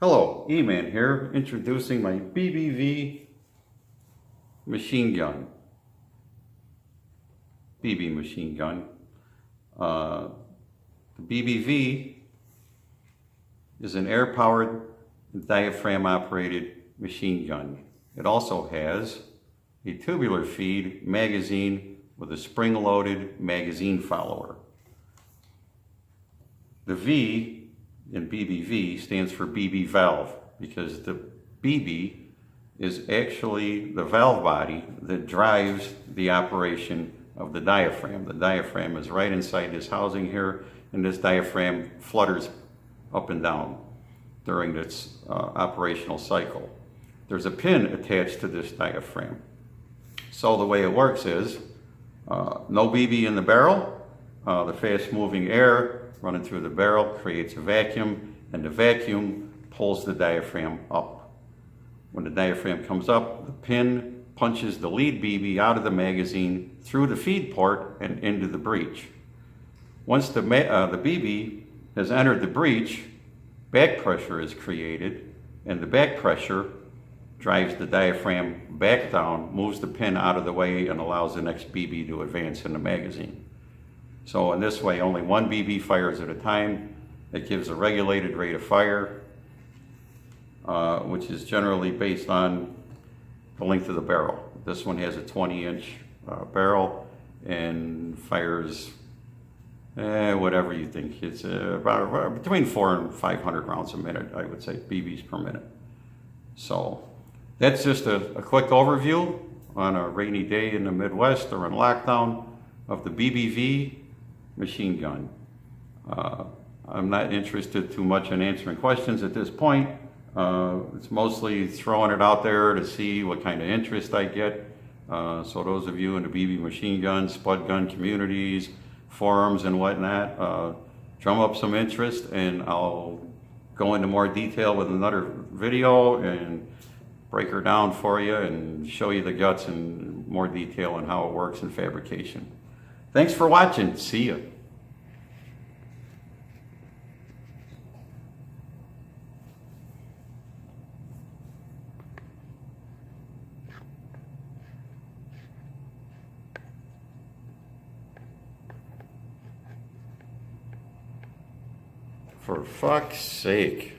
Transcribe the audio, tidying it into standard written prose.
Hello, E-Man here, introducing my BBV machine gun. BB machine gun. The BBV is an air-powered, diaphragm-operated machine gun. It also has a tubular feed magazine with a spring-loaded magazine follower. The V in BBV stands for BB valve because the BB is actually the valve body that drives the operation of the diaphragm. The diaphragm is right inside this housing here, and this diaphragm flutters up and down during its operational cycle. There's a pin attached to this diaphragm. So the way it works is no BB in the barrel. The fast-moving air running through the barrel creates a vacuum, and the vacuum pulls the diaphragm up. When the diaphragm comes up, the pin punches the lead BB out of the magazine through the feed port and into the breech. Once the BB has entered the breech, back pressure is created, and the back pressure drives the diaphragm back down, moves the pin out of the way, and allows the next BB to advance in the magazine. So in this way, only one BB fires at a time. It gives a regulated rate of fire, which is generally based on the length of the barrel. This one has a 20-inch barrel and fires whatever you think. It's about between 400 and 500 rounds a minute, I would say, BBs per minute. So that's just a quick overview on a rainy day in the Midwest or in lockdown of the BBV machine gun. I'm not interested too much in answering questions at this point. It's mostly throwing it out there to see what kind of interest I get. So those of you in the BB machine gun, spud gun communities, forums and whatnot, drum up some interest, and I'll go into more detail with another video and break her down for you and show you the guts in more detail on how it works in fabrication. Thanks for watching. See ya. For fuck's sake.